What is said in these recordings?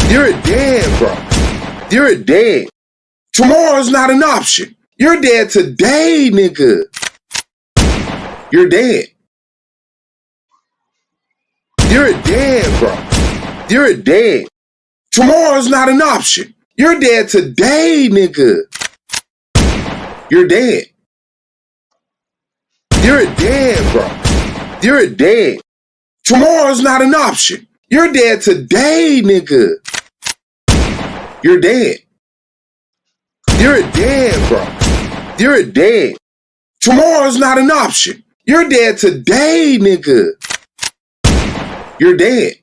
You're dead, bro. You're dead. Tomorrow's not an option. You're dead today, nigga. You're dead. You're dead, bro. You're dead. Tomorrow's not an option. You're dead today, nigga. You're dead. You're dead, bro. You're dead. Tomorrow's not an option. You're dead today, nigga. You're dead. You're dead, bro. You're dead. Tomorrow's not an option. You're dead today, nigga. You're dead.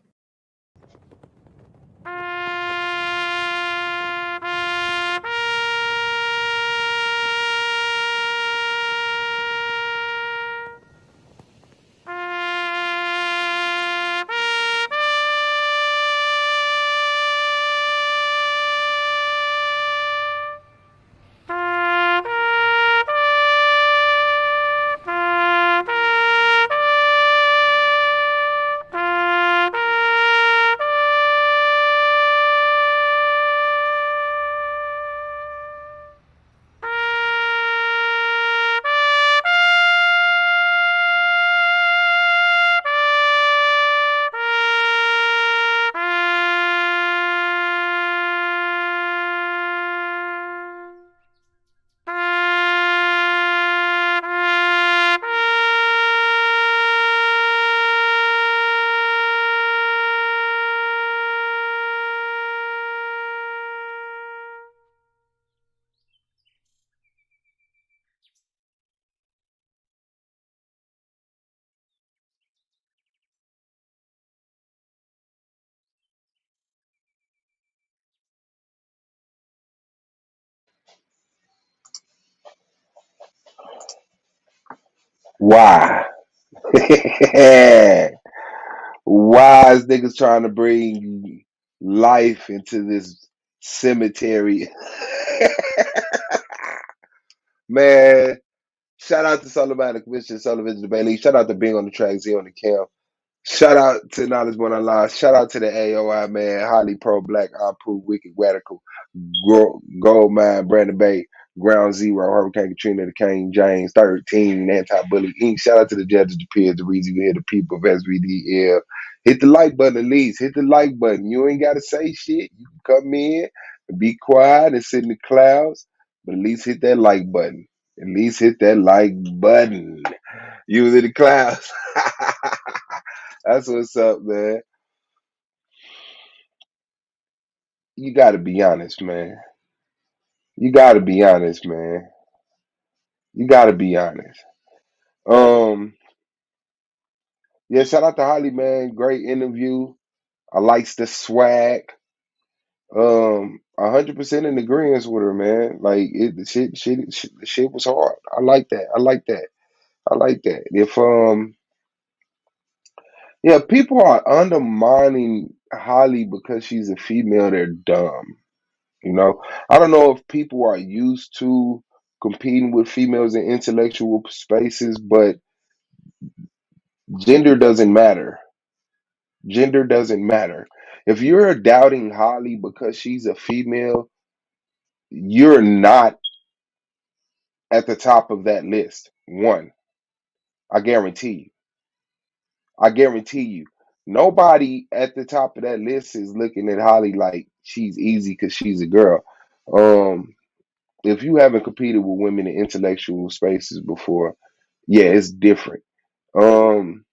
Why? Why is niggas trying to bring life into this cemetery? Man, shout out to Sullivan, the Commission, Sullivan, the Bailey. Shout out to being on the track, Z on the cam. Shout out to Knowledge One Online. Shout out to the A.O.I, man. Highly pro black, unproved, wicked, radical, gold mine, Brandon Bay, Ground Zero, Hurricane Katrina, the King James, 13, Anti Bully Inc. Shout out to the judges, the peers, the reason you hear the people of SVDL. Hit the like button at least. Hit the like button. You ain't got to say shit. You can come in and be quiet and sit in the clouds, but at least hit that like button. At least hit that like button. You was in the clouds. That's what's up, man. You gotta be honest, man. You gotta be honest, man. You gotta be honest. Um, yeah, shout out to Holly, man. Great interview. I likes the swag. 100% in agreement with her, man. Like the shit was hard. I like that. I like that. I like that. If yeah, people are undermining Holly because she's a female, they're dumb. You know, I don't know if people are used to competing with females in intellectual spaces, but gender doesn't matter. Gender doesn't matter. If you're doubting Holly because she's a female, you're not at the top of that list. One, I guarantee you. I guarantee you. Nobody at the top of that list is looking at Holly like she's easy because she's a girl. Um, if you haven't competed with women in intellectual spaces before, yeah, it's different. Um,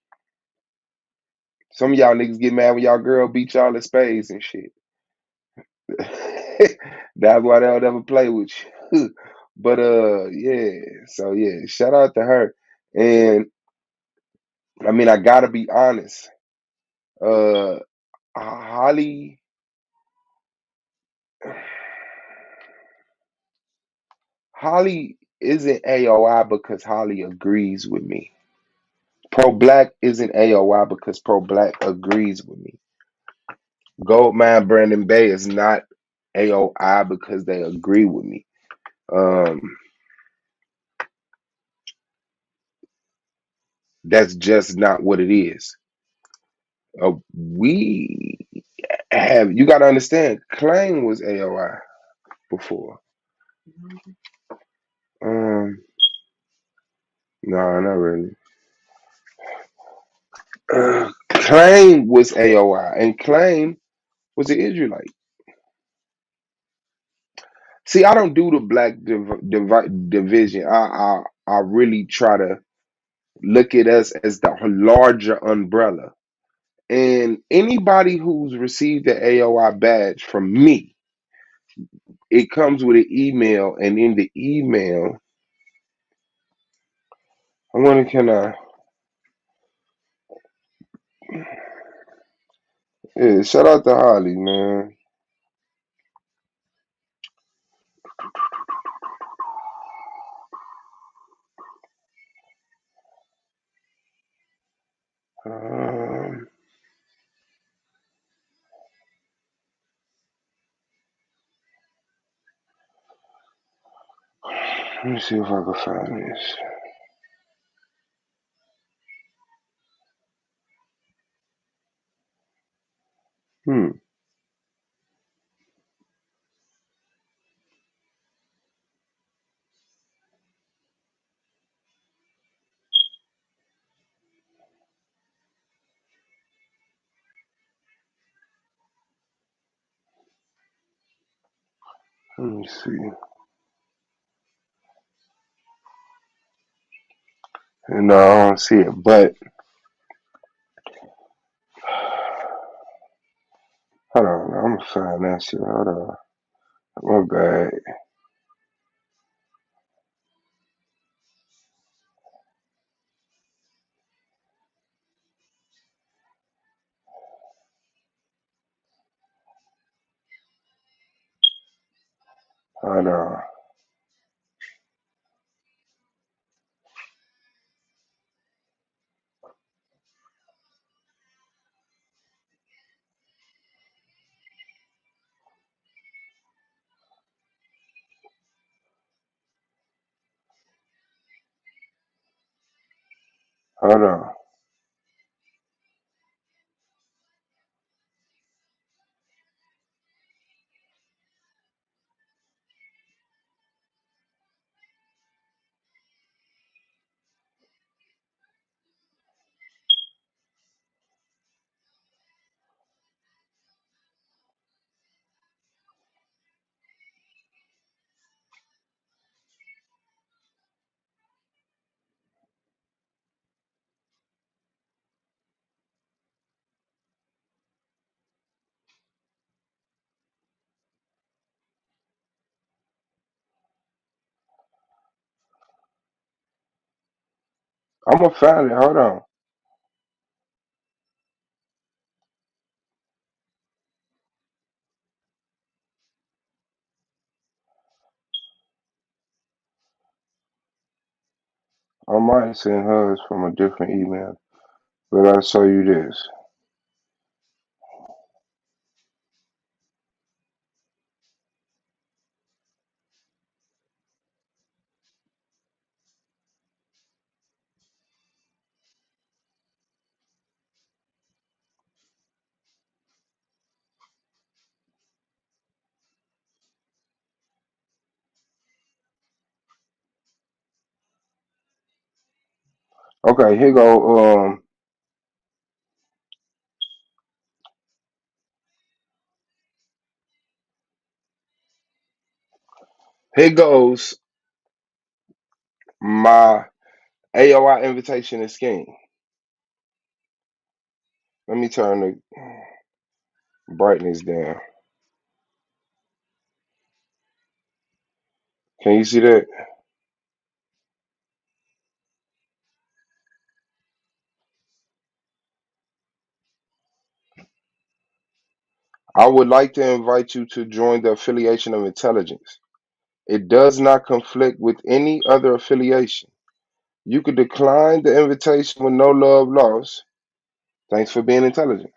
some of y'all niggas get mad when y'all girl beat y'all in spades and shit. That's why they don't ever play with you. But yeah. So yeah, shout out to her. And I mean, I gotta be honest. Uh, Holly, Holly isn't A.O.I because Holly agrees with me. Pro Black isn't AOI because Pro Black agrees with me. Goldmine Brandon Bay is not AOI because they agree with me. Um, that's just not what it is. We have you got to understand. Claim was AOI before. Um, no, not really. Claim was AOI, and Claim was an Israelite. See, I don't do the black division. I really try to look at us as the larger umbrella. And anybody who's received the AOI badge from me, it comes with an email, and in the email, I wonder can I? Yeah, shout out to Holly, man. Um, let me see if I can find this. Hmm. Let me see. No, I don't see it, but hold on. I'm gonna find that shit. Hold on. My bad. Hold on. Hold on. I'm gonna find it. Hold on. I might send hers from a different email, but I'll show you this. Okay, here go. Here goes my AOI invitation and scheme. Let me turn the brightness down. Can you see that? I would like to invite you to join the affiliation of intelligence. It does not conflict with any other affiliation. You could decline the invitation with no love lost. Thanks for being intelligent.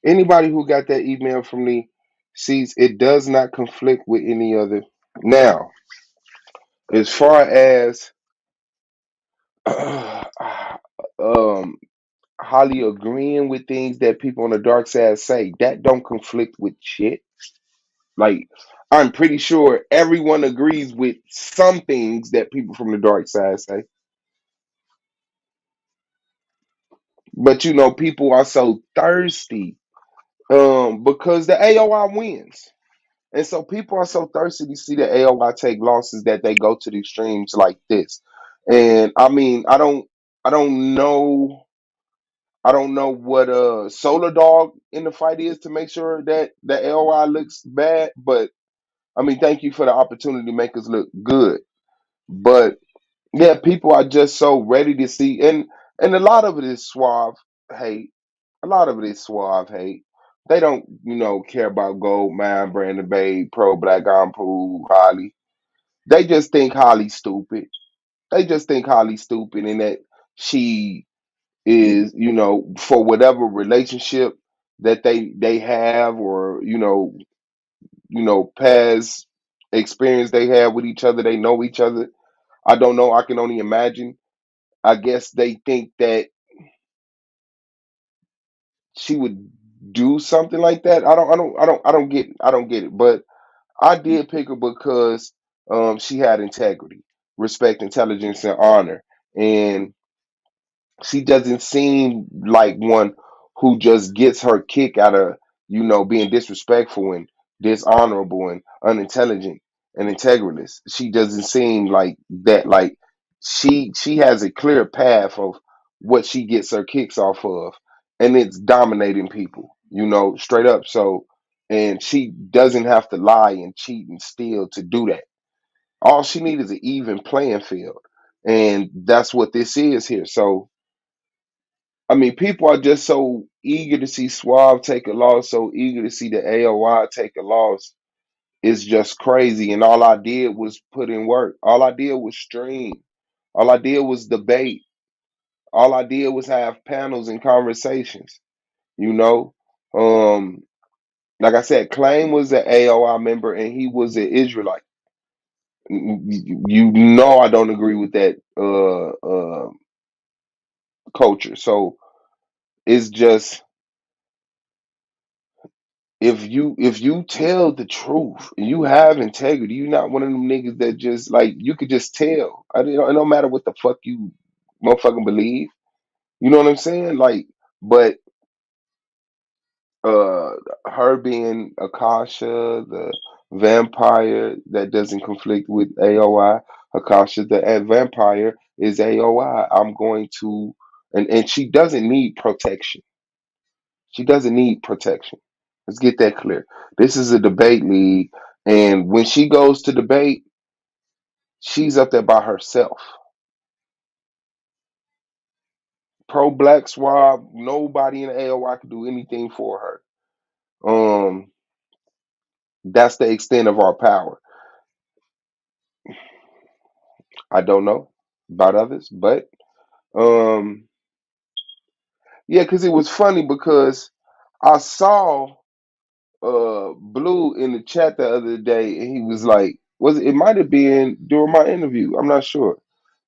Anybody who got that email from me sees it does not conflict with any other. Now, as far as um Holly agreeing with things that people on the dark side say, that don't conflict with shit. Like, I'm pretty sure everyone agrees with some things that people from the dark side say. But people are so thirsty because the AOI wins. And so people are so thirsty to see the AOI take losses that they go to the extremes like this. And I mean, I don't know what Solar Dog in the fight is to make sure that the AOI looks bad, but I mean, thank you for the opportunity to make us look good. But yeah, people are just so ready to see, and a lot of it is suave hate. A lot of it is suave hate. They don't, care about Gold Mine, Brandon Bay, Pro Black Ampoule, Holly. They just think Holly's stupid. They just think Holly's stupid and that she is, for whatever relationship that they have, or past experience they have with each other, they know each other. I don't know. I can only imagine. I guess they think that she would do something like that. I don't get it. But I did pick her because she had integrity, respect, intelligence, and honor. And she doesn't seem like one who just gets her kick out of being disrespectful and dishonorable and unintelligent and integralist. She doesn't seem like that. Like, she has a clear path of what she gets her kicks off of, and it's dominating people, straight up. So, and she doesn't have to lie and cheat and steal to do that. All she needs is an even playing field, and that's what this is here. So I mean, people are just so eager to see Suave take a loss, so eager to see the A.O.I take a loss. It's just crazy. And all I did was put in work. All I did was stream. All I did was debate. All I did was have panels and conversations. You know, um, like I said, Claim was an A.O.I member and he was an Israelite. I don't agree with that culture. So it's just, if you tell the truth and you have integrity, you're not one of them niggas that just like you could just tell. It don't matter what the fuck you motherfucking believe. You know what I'm saying? Like, but uh her being Akasha, the vampire that doesn't conflict with AOI. Akasha, the vampire, is AOI. I'm going to, and she doesn't need protection. She doesn't need protection. Let's get that clear. This is a debate league, and when she goes to debate, she's up there by herself. Pro Black Swab, nobody in the AOI can do anything for her. That's the extent of our power. I don't know about others, but um, yeah, because it was funny because I saw Blue in the chat the other day, and he was like, it might have been during my interview. I'm not sure,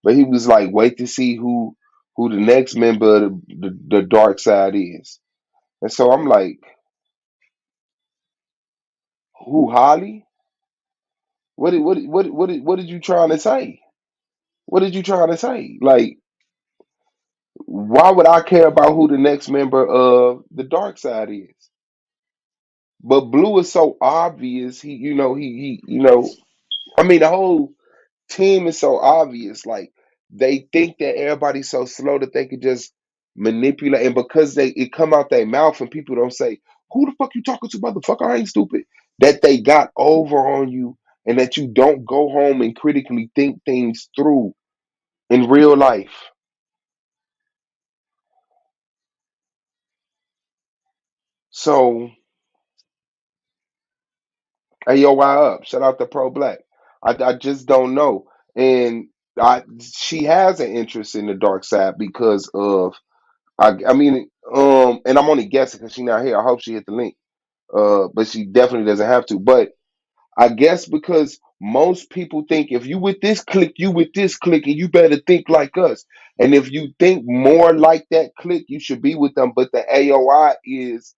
but he was like, wait to see who the next member of the dark side is. And so I'm like, who, Holly? What did you trying to say? What did you trying to say? Like, why would I care about who the next member of the dark side is? But Blue is so obvious. I mean, the whole team is so obvious. Like, they think that everybody's so slow that they could just manipulate, and because it come out their mouth and people don't say, "Who the fuck you talking to, motherfucker? I ain't stupid." That they got over on you, and that you don't go home and critically think things through in real life. So, AOI up. Shout out to Pro Black. I just don't know. And she has an interest in the dark side because of I mean, and I'm only guessing because she's not here. I hope she hit the link. But she definitely doesn't have to. But I guess because most people think if you with this clique, you with this clique, and you better think like us. And if you think more like that clique, you should be with them. But the AOI is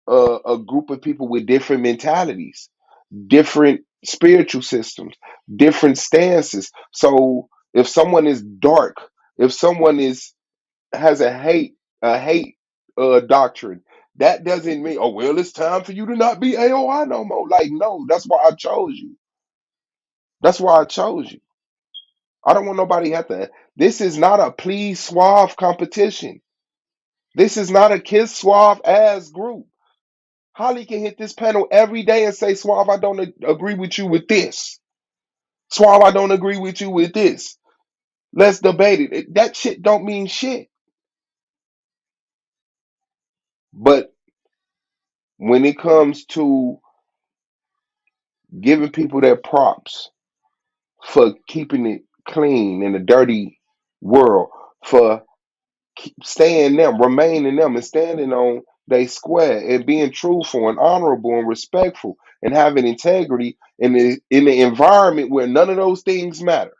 a group of people with different mentalities, different spiritual systems, different stances. So if someone is dark, if someone is has a hate doctrine, that doesn't mean, oh well, it's time for you to not be AOI no more. Like, no, that's why I chose you. That's why I chose you. I don't want nobody have to. This is not a please suave competition. This is not a kiss suave ass group. Holly can hit this panel every day and say, Suave, I don't agree with you with this. Suave, I don't agree with you with this. Let's debate it. That shit don't mean shit. But when it comes to giving people their props for keeping it clean in a dirty world, for staying them, remaining them, and standing on they square and being truthful and honorable and respectful and having integrity in the environment where none of those things matter.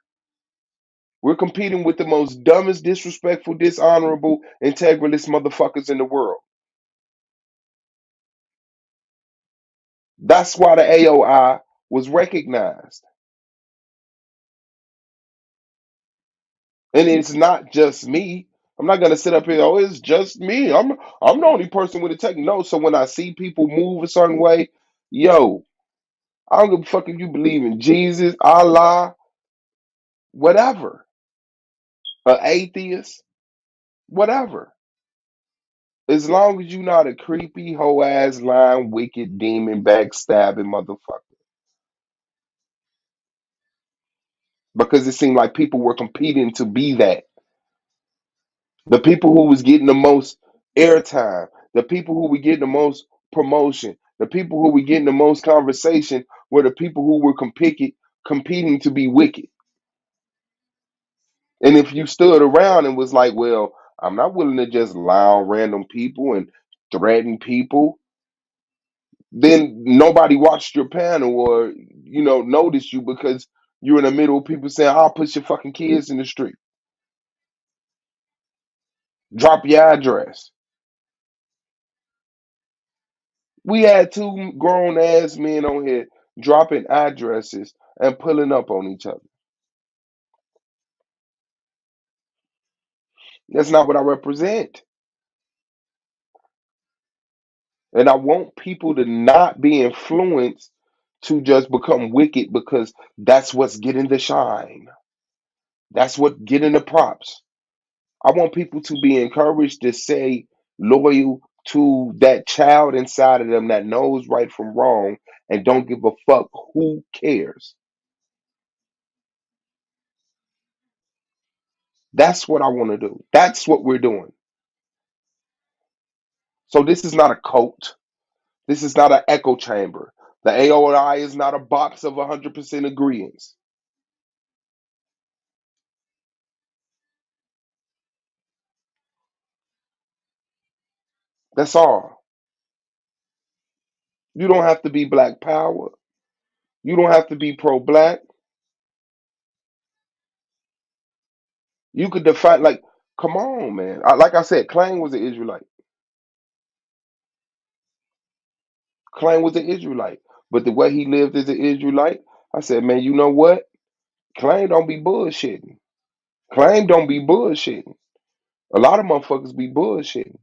We're competing with the most dumbest, disrespectful, dishonorable, integralist motherfuckers in the world. That's why the AOI was recognized. And it's not just me. I'm not gonna sit up here, oh, it's just me. I'm the only person with a tech. No, so when I see people move a certain way, yo, I don't give a fuck if you believe in Jesus, Allah, whatever, an atheist, whatever. As long as you're not a creepy, hoe ass, lying, wicked, demon, backstabbing motherfucker. Because it seemed like people were competing to be that. The people who was getting the most airtime, the people who were getting the most promotion, the people who were getting the most conversation were the people who were competing to be wicked. And if you stood around and was like, well, I'm not willing to just lie on random people and threaten people, then nobody watched your panel or, noticed you because you're in the middle of people saying, I'll put your fucking kids in the street. Drop your address. We had two grown ass men on here dropping addresses and pulling up on each other. That's not what I represent. And I want people to not be influenced to just become wicked because that's what's getting the shine. That's what getting the props. I want people to be encouraged to stay loyal to that child inside of them that knows right from wrong and don't give a fuck who cares. That's what I want to do. That's what we're doing. So this is not a cult. This is not an echo chamber. The AOI is not a box of 100% agreements. That's all. You don't have to be black power. You don't have to be pro black. You could define, like, come on, man. Like I said, Klein was an Israelite. Klein was an Israelite. But the way he lived as an Israelite, I said, man, you know what? Klein don't be bullshitting. Klein don't be bullshitting. A lot of motherfuckers be bullshitting.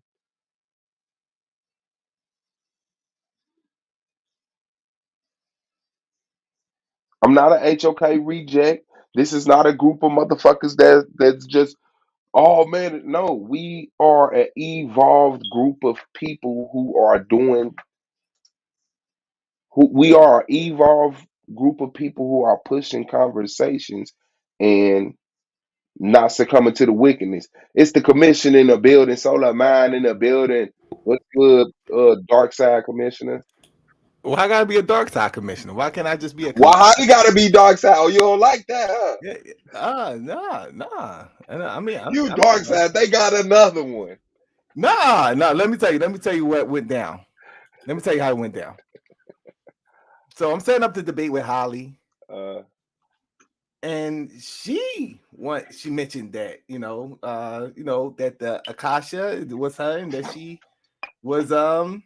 I'm not an HOK reject. This is not a group of motherfuckers that's just, oh man, no. We are an evolved group of people who are doing who we are an evolved group of people who are pushing conversations and not succumbing to the wickedness. It's the commission in the building, solar mind in the building. What's good, dark side commissioner? Why I gotta be a dark side commissioner? Why can't I just be a Why commissioner? Holly gotta be dark side? Oh, you don't like that, huh? Yeah, nah, nah. I mean, You I'm not dark dark. side. They got another one. Nah, nah. Let me tell you. Let me tell you what went down. Let me tell you how it went down. So I'm setting up the debate with Holly, Uh, and she mentioned that that the Akasha was her, and that she was you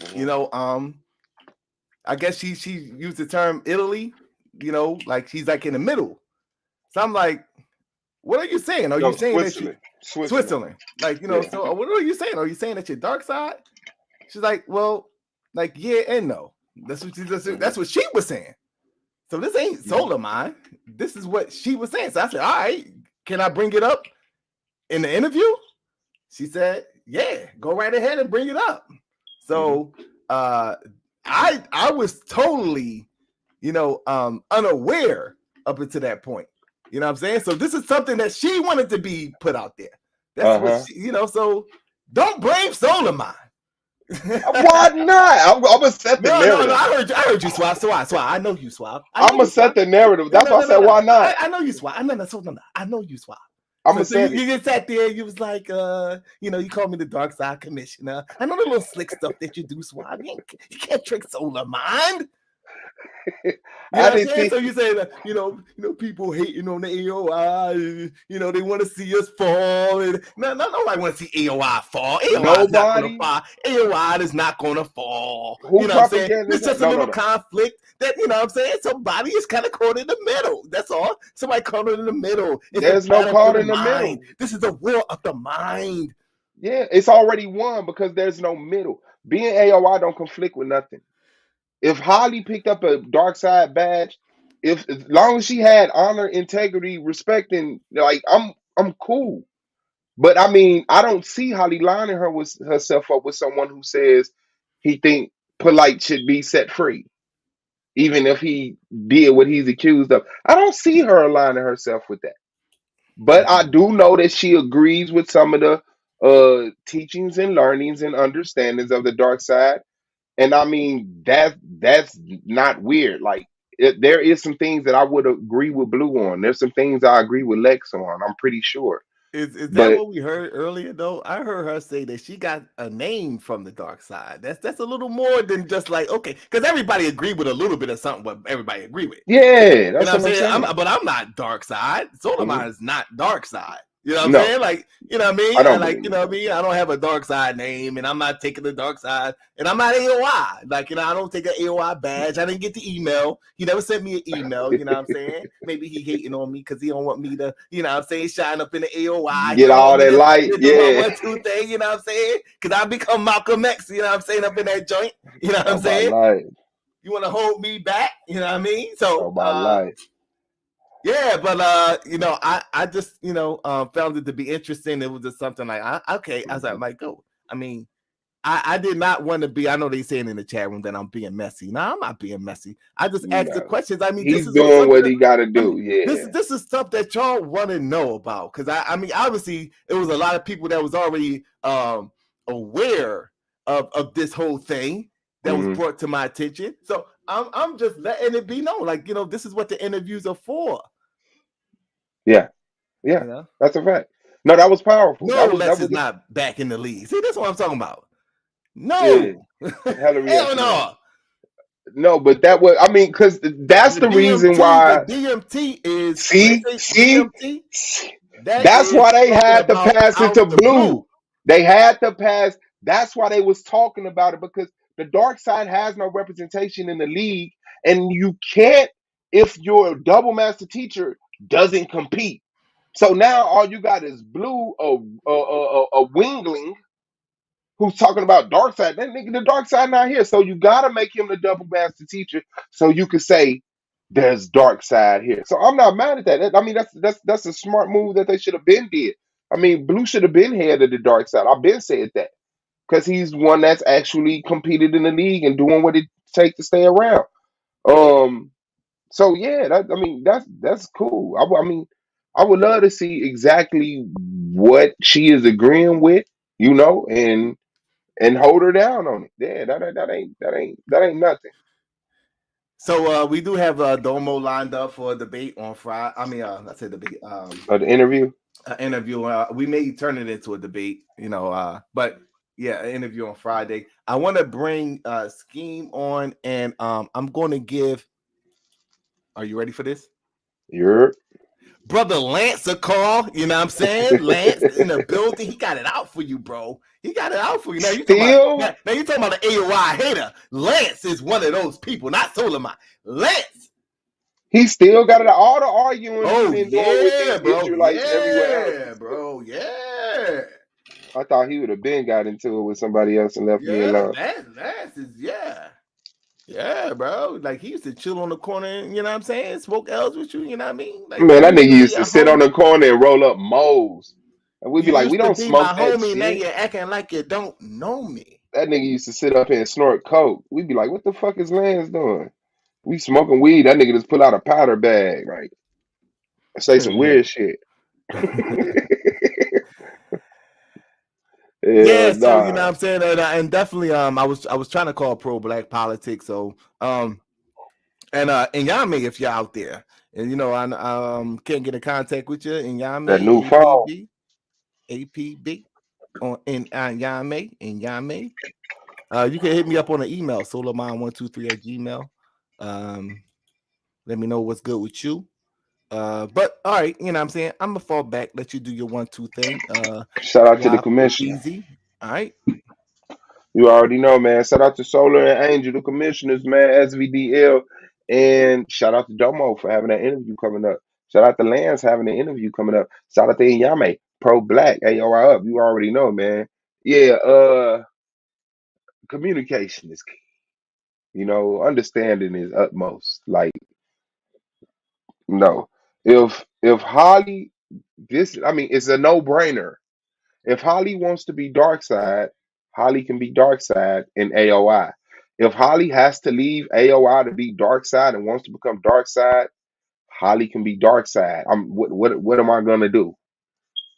mhm. know I guess she used the term Italy, like she's like in the middle. So I'm like, what are you saying? Are you No, saying that she Switzerland. Switzerland. Switzerland? Like, Yeah. so what are you saying? Are you saying that you're dark side? She's like, well, like yeah and no. Hmm. That's what she was saying. So this ain't Hmm. soul of mine. This is what she was saying. So I said, all right, can I bring it up in the interview? She said, yeah, go right ahead and bring it up. Hmm. So uh I was totally, unaware up until that point. You know what I'm saying? So this is something that she wanted to be put out there. That's what Uh-huh. so don't blame soul of mine. Why not? I'm gonna set the No. narrative. I heard you, Swab. Swab. I know you, Swab. I know I'm gonna you, set Swab. the narrative. No, That's no, why I no, said, no, no. why not? I know you, Swab. No. I know you, Swab. I'm So, gonna so you, set it. you just sat there. You was like, you called me the dark side commissioner. I know the little slick stuff that you do, Swab. You can't trick solar mind. You I know what I'm didn't saying? think So you say that people hating on the AOI. They want to see us fall. And nobody want to see AOI fall. AOI is not going to nobody fall. AOI is not going to fall. who You know what I'm saying? propaganda is It's that. just a No, no, little no. conflict that what I'm saying. Somebody is kind of caught in the middle. That's all. Somebody caught in the middle. It's a There's no battle for caught the in the mind. middle. This is a war of the mind. Yeah, it's already won because there's no middle. Being AOI don't conflict with nothing. If Holly picked up a dark side badge, if as long as she had honor, integrity, respect, and like I'm cool. But I mean, I don't see Holly lining her with herself up with someone who says he think Polite should be set free, even if he did what he's accused of. I don't see her aligning herself with that. But I do know that she agrees with some of the teachings and learnings and understandings of the dark side. And I mean that's not weird. Like there is some things that I would agree with Blue on. There's some things I agree with Lex on. I'm pretty sure. Is that But what we heard earlier though? I heard her say that she got a name from the dark side. That's a little more than just like okay, because everybody agree with a little bit of something what everybody agree with. yeah, You know that's what I'm what I'm saying? saying. But I'm not dark side. Hmm. Soulmine is not dark side. You know what I'm No, saying? Like, you know what I mean? I I don't like, believe you in the know what I dark mean? side. I don't have a dark side name and I'm not taking the dark side and I'm not AOI. Like, I don't take an AOI badge. I didn't get the email. He never sent me an email, you know what I'm saying? Maybe he hating on me because he don't want me to, what I'm saying, shine up in the AOI. He Get don't want all me that to light, do my yeah. 1, 2 thing, you know what I'm saying? Because I become Malcolm X, you know what I'm saying, up in that joint. You know what I'm All my saying? life, You want to hold me back, you know what I mean? all So my life. yeah, but I just found it to be interesting. It was just something like okay, I was Hmm. like, go. I mean, I did not want to be. I know they saying in the chat room that I'm being messy. No, I'm not being messy. I just asked the No, questions. I mean, this he's is doing something what that he got to I mean, do. Yeah. this is stuff that y'all want to know about because I mean, obviously, it was a lot of people that was already aware of this whole thing that was Hmm. brought to my attention. So I'm just letting it be known, like this is what the interviews are for. Yeah. Yeah. You know, That's a fact. No, that was powerful. no, That Lex was is not back in the league. See, that's what I'm talking about. yeah. No, Hella hell reaction on it. no. No, but that was, I mean, because that's The the reason DMT, the why. DMT is when they See, say see, DMT, see? that That's is why they talking had to about pass it out to the blue. blue. They had to pass. That's why they was talking about it because the dark side has no representation in the league, and you can't if your double master teacher doesn't compete. So now all you got is blue, a wingling who's talking about dark side. That nigga, the dark side not here. So you gotta make him the double master teacher so you can say there's dark side here. So I'm not mad at that. I mean, that's a smart move that they should have been did. I mean, Blue should have been head of the dark side. I've been said that because he's one that's actually competed in the league and doing what it takes to stay around. Um. So yeah, I mean, that's cool. I mean, I would love to see exactly what she is agreeing with, and and hold her down on it. Yeah, that ain't nothing. So we do have Domo lined up for a debate on Friday. I mean, I said debate. The interview. Interview. We may turn it into a debate, but yeah, an interview on Friday. I want to bring Scheme on, and I'm going to give. Are you ready for this? You're Brother Lance a call. You know what I'm saying? Lance in the building. He got it out for you, bro. He got it out for you. Now you talking about still now you talking about the A.O.I hater. Lance is one of those people, not Solomon. Lance. he still got it. All the arguing he Oh been doing with yeah, these bro. Israelites everywhere else. Yeah, bro. Yeah. I thought he would have been got into it with somebody else and left me Yeah, alone. Lance is yeah, bro. Like he used to chill on the corner, and, you know what I'm saying? Smoke L's with you, you know what I mean? Like, Man, man, that you nigga used to be used to a sit on homie. the corner and roll up moles. And we'd be You like, we used to don't be my smoke that homie, now shit. you're acting like you don't know me. That nigga used to sit up here and snort coke. We'd be like, what the fuck is Lance doing? We smoking weed. That nigga just pull out a powder bag. Like, say some weird shit. Yeah, Yeah, so you know what nah. I'm saying, and definitely I was trying to call pro black politics, so and y'all may, if you're out there, and I can't get in contact with you, and y'all That may new phone. APB on in Yame in Yame. You can hit me up on an email, solomon123 at gmail. Um, Let me know what's good with you. But all right, you know what I'm saying? I'm gonna fall back, let you do your 1-2 thing. Shout out to the Drive a little commissioner. easy. All right. You already know, man. Shout out to Solar and Angel, the commissioners, man, SVDL. And shout out to Domo for having that interview coming up. Shout out to Lance having an interview coming up. Shout out to Inyame, pro black, AOI up. You already know, man. Yeah, communication is key. Understanding is utmost. Like, no. If Holly it's a no-brainer. If Holly wants to be dark side, Holly can be dark side in AOI. If Holly has to leave AOI to be dark side and wants to become dark side, Holly can be dark side. What am I gonna do?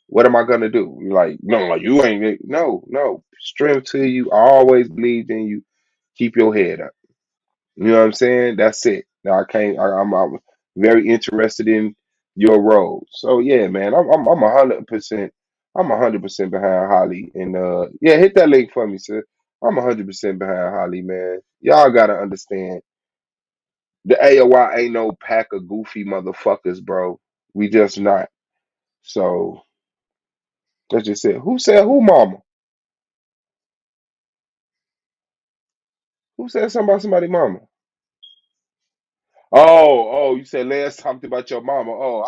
What am I gonna do? Like, no, like you ain't no. Strength to you. I always believed in you. Keep your head up. You know what I'm saying? That's it. Now I can't. I'm very interested in your role. So yeah, man, I'm 100%. I'm 100% behind Holly, and yeah, hit that link for me, sir. I'm 100% behind Holly, man. Y'all gotta understand, the AOI ain't no pack of goofy motherfuckers, bro. We just not. So that's just it. Who said who, mama? Who said something about somebody, mama? Oh, you said last talked about your mama. Oh,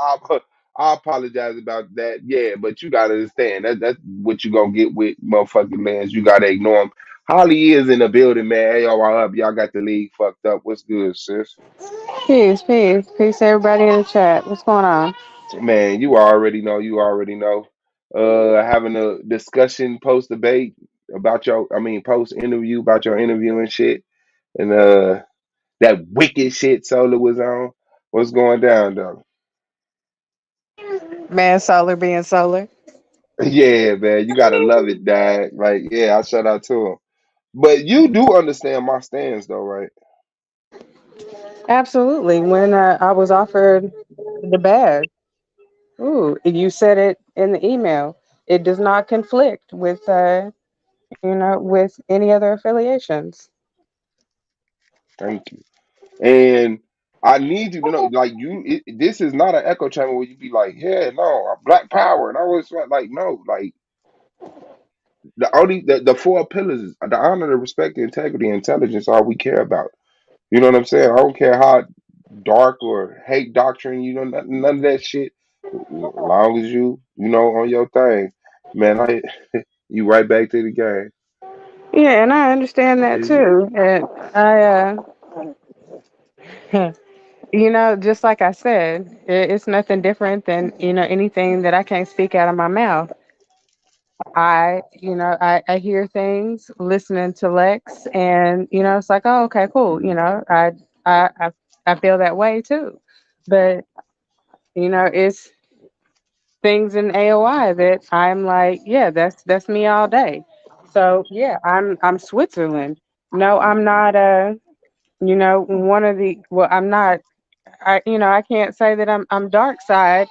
I apologize about that. Yeah, but you gotta understand that's what you gonna get with motherfucking Lance. You gotta ignore him. Holly is in the building, man. Hey, y'all up? Y'all got the league fucked up. What's good, sis? Peace, peace, peace, everybody in the chat. What's going on? Man, you already know. You already know. Having a discussion post debate about post interview about your interview and shit, and that wicked shit Solar was on. What's going down though? Man, solar being solar. Yeah, man, you gotta love it, Dad. Like, yeah, I shout out to him. But you do understand my stance, though, right? Absolutely. When I was offered the badge, ooh, you said it in the email. It does not conflict with, with any other affiliations. Thank you. And I need you to know, like, this is not an echo chamber where you be like, yeah, no, Black Power, and I was like, no, like the four pillars, the honor, the respect, the integrity, intelligence, all we care about. You know what I'm saying? I don't care how dark or hate doctrine, none of that shit. As long as on your thing, man, you right back to the game. Yeah, and I understand that too. And just like I said, it's nothing different than, anything that I can't speak out of my mouth. I hear things listening to Lex, and it's like, oh, okay, cool. I, I, I feel that way too, but it's things in AOI that I'm like, yeah, that's me all day. So yeah, I'm Switzerland. No, I'm not one of the well, I'm not I can't say that I'm dark side,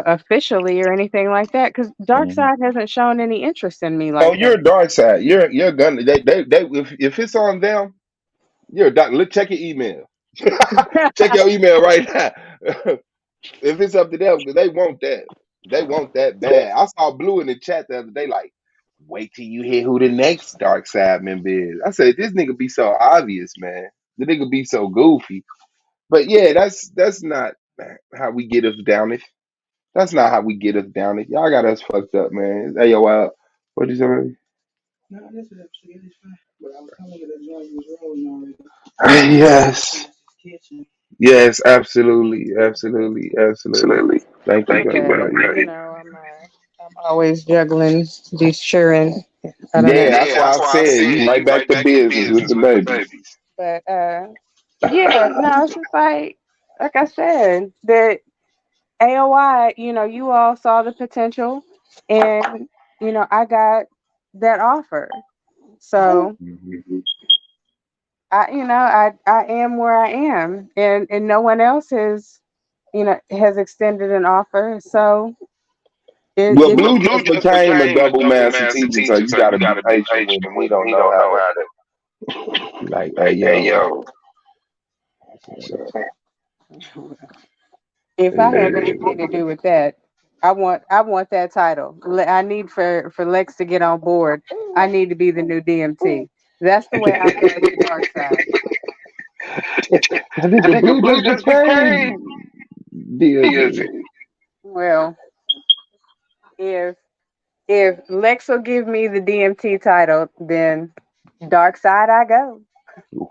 officially or anything like that cuz dark Mhm. side hasn't shown any interest in me Oh, like you're a dark side. You're gonna they if it's on them, you're a dark. Look, check your email. Check that. your email right now. If it's up to them, 'cause they want that. They want that bad. I saw Blue in the chat the other day, like, wait till you hear who the next dark side member is. I said, this nigga be so obvious, man. The nigga be so goofy. But yeah, that's not how we get us down it. That's not how we get us down it. Y'all got us fucked up, man. Hey yo, what you say? Baby? Yes. Yes, absolutely, absolutely, absolutely. Thank you, baby. How you doing? I'm always juggling these children. I don't know. Yeah, that's why I said you right back to business with the babies. But yeah, no, it's just like I said, that AOI, you all saw the potential and I got that offer. So Mhm. I am where I am and no one else has extended an offer. So Well, it's Blue just became a double master teacher, so you got to be patient with him. He don't know how to be like, hey yo. So, if I have yeah. anything to do with that, I want that title. I need for Lex to get on board. I need to be the new DMT. That's the way I feel at the dark side. I think the Blue just became DSC. Well, if if Lex will give me the DMT title, then dark side I go.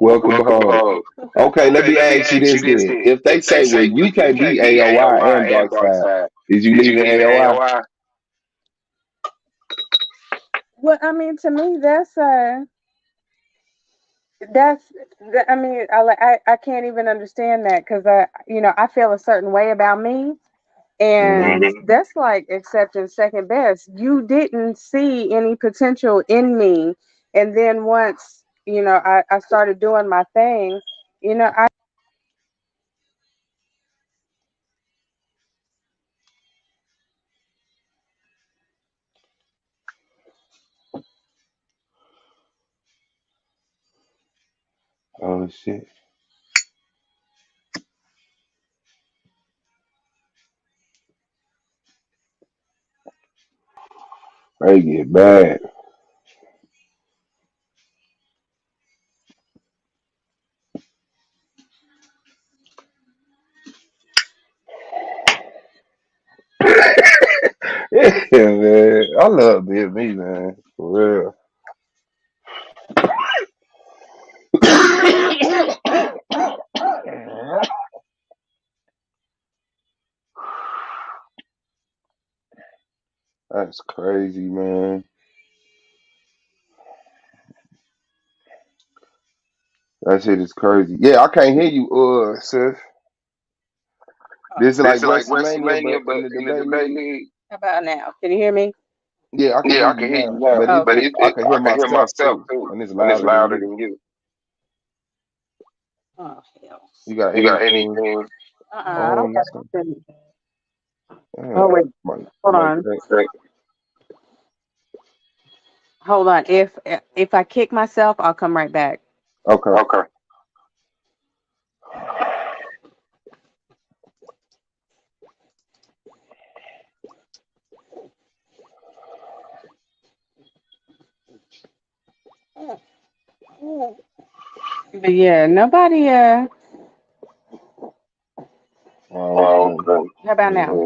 Welcome home. Okay, let me ask you this then. If they say, well, you can't be AOI and Dark Side, is you leaving AOI? Well, I mean, to me, that's I mean, I can't even understand that because I feel a certain way about me. And that's like accepting second best. You didn't see any potential in me. And then once, I started doing my thing, I Oh, shit. They get bad. Yeah, man. I love being me, man. For real. That's crazy, man. That shit is crazy. Yeah, I can't hear you, sis. This is like WrestleMania, but in the debate league. how about now? Can you hear me? Yeah, I can hear you now, but Okay. I can hear myself too, and it's louder than you. Oh hell. You got anything I don't on got this one? anything. Oh Yeah, wait, hold might on. crack. Hold on. If I kick myself, I'll come right back. Okay. But yeah, nobody Okay. how about now?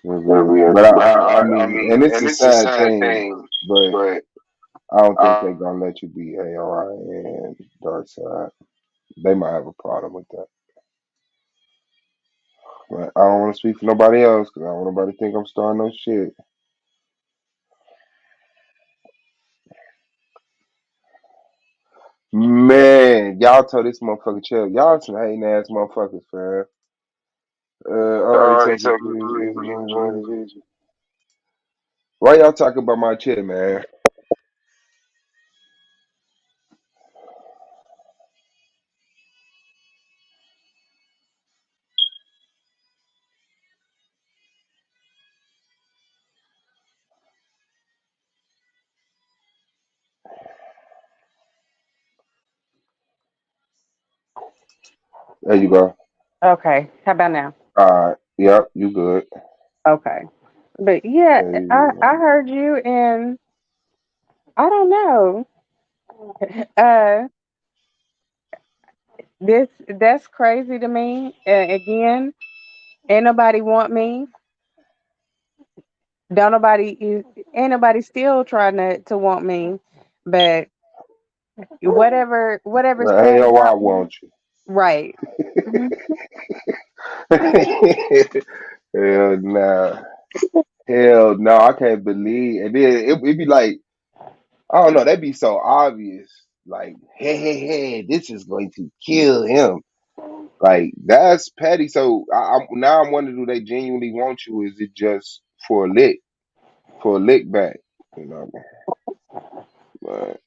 Yeah, yeah. But I mean, and it's a sad thing, but I don't think they're gonna let you be AOI and Dark Side. They might have a problem with that. But I don't want to speak for nobody else because I don't want nobody to think I'm starting no shit. Man, y'all told this motherfucker chill. Y'all some hating ass motherfuckers, fam. Already told you. Why y'all talking about my chick, man? There you go. Okay. How about now? All right. Yep, you good. Okay. But yeah, There I you heard you, and I don't know. Uh, that's crazy to me. Again, ain't nobody want me. Don't nobody ain't nobody still trying to want me. But whatever go. said AOI about me, want you. right. Mhm. Hell nah. Hell no, I can't believe. And then it be like, I don't know, that'd be so obvious. Like, hey, this is going to kill him. Like, that's petty. So now I'm wondering, do they genuinely want you? Is it just for a lick back? You know, but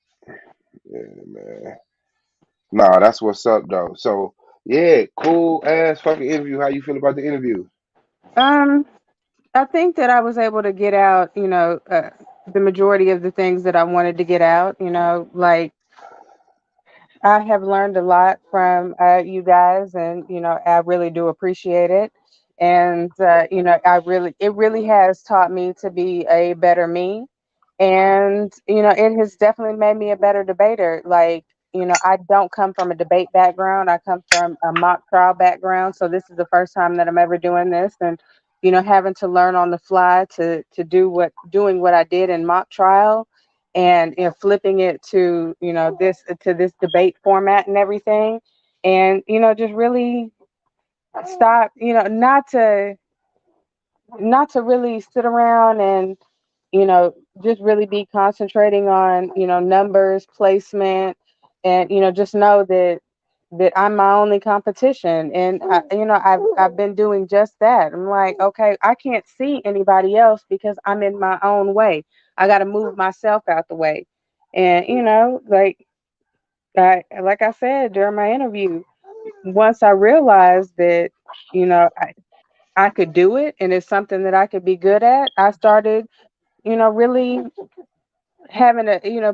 yeah, man. Nah, that's what's up though. So yeah, cool ass fucking interview. How you feel about the interview? Um, I think that I was able to get out, the majority of the things that I wanted to get out. Like I have learned a lot from you guys, and I really do appreciate it. And it really has taught me to be a better me, and it has definitely made me a better debater. Like I don't come from a debate background; I come from a mock trial background. So this is the first time that I'm ever doing this, and having to learn on the fly to doing what I did in mock trial and flipping it to this debate format and everything, and just really stop, not to really sit around and just really be concentrating on numbers, placement, and just know that I'm my only competition. And I've been doing just that. I'm like, okay, I can't see anybody else because I'm in my own way. I got to move myself out the way. And like I said during my interview, once I realized that you know I could do it and it's something that I could be good at, I started really having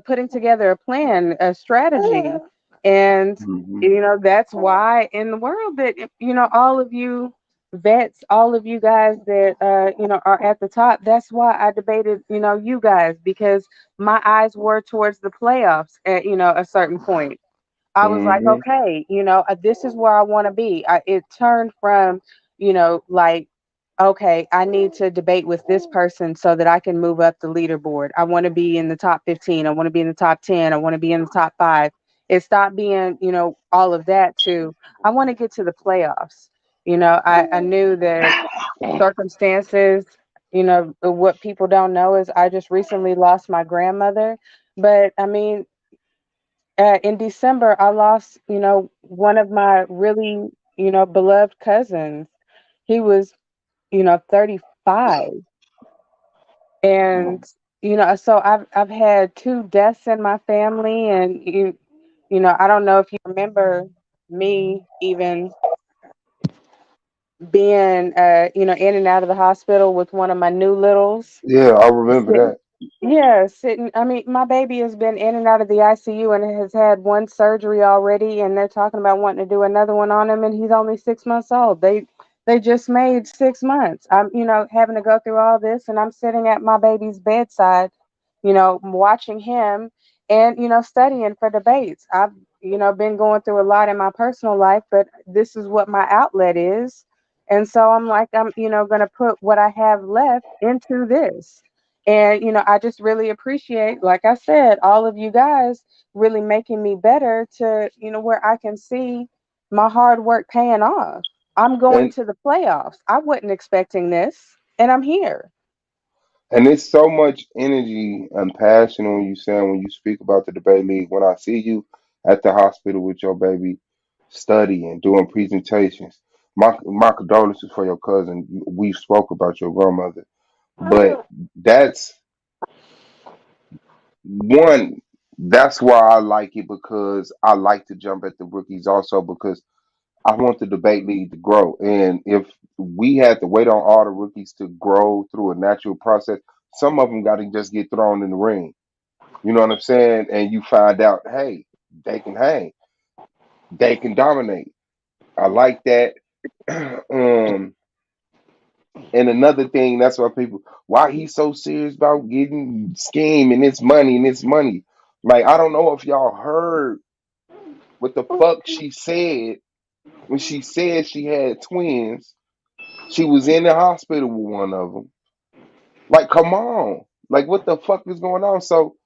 putting together a plan, a strategy. And Hmm. that's why in the world that all of you vets, all of you guys that are at the top, that's why I debated you guys, because my eyes were towards the playoffs at a certain point. I was like, Hmm. okay, this is where I want to be. It turned from, like, okay, I need to debate with this person so that I can move up the leaderboard. I want to be in the top 15. I want to be in the top 10. I want to be in the top 5. It stopped being, all of that to, I want to get to the playoffs. I knew that circumstances, what people don't know is I just recently lost my grandmother. But I mean, in December, I lost, one of my really, beloved cousins. He was, 35. And, so I've had two deaths in my family. And, I don't know if you remember me even being, in and out of the hospital with one of my new littles. Yeah, I remember that. Yeah, sitting. I mean, my baby has been in and out of the ICU and has had one surgery already, and they're talking about wanting to do another one on him, and he's only 6 months old. They just made 6 months. I'm, having to go through all this, and I'm sitting at my baby's bedside, watching him and studying for debates. I've been going through a lot in my personal life, but this is what my outlet is, and so I'm like, I'm going to put what I have left into this. And, I just really appreciate, like I said, all of you guys really making me better to, where I can see my hard work paying off. I'm going And to the playoffs. I wasn't expecting this, and I'm here. and it's so much energy and passion when you saying when you speak about the debate league. When I see you at the hospital with your baby studying, doing presentations. My condolences for your cousin. We spoke about your grandmother. But that's one, that's why I like it, because I like to jump at the rookies also, because I want the debate league to grow. And if we had to wait on all the rookies to grow through a natural process, some of them got to just get thrown in the ring. You know what I'm saying? And you find out, hey, they can hang, they can dominate. I like that. um, and another thing, that's why people, why he's so serious about getting scheme and this money and this money. Like, I don't know if y'all heard what the fuck she said when she said she had twins. She was in the hospital with one of them. Like, come on. Like, what the fuck is going on? So,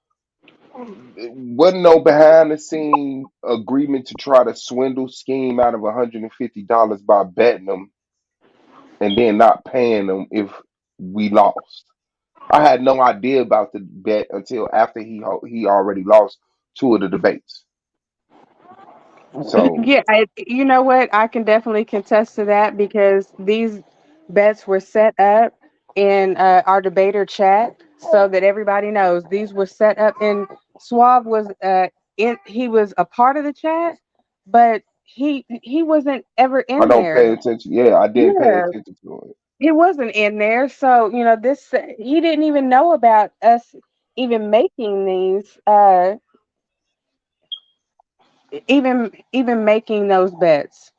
it wasn't no behind the scene agreement to try to swindle scheme out of $150 by betting them and then not paying them if we lost. I had no idea about the bet until after he already lost two of the debates. So Yeah, you know what? I can definitely contest to that because these bets were set up in our debater chat so that everybody knows these were set up. And Suave was he was a part of the chat, but he wasn't ever I in don't there. pay attention. Yeah, I didn't pay Yeah, attention to it. he wasn't in there. So this he didn't even know about us even making these even making those bets.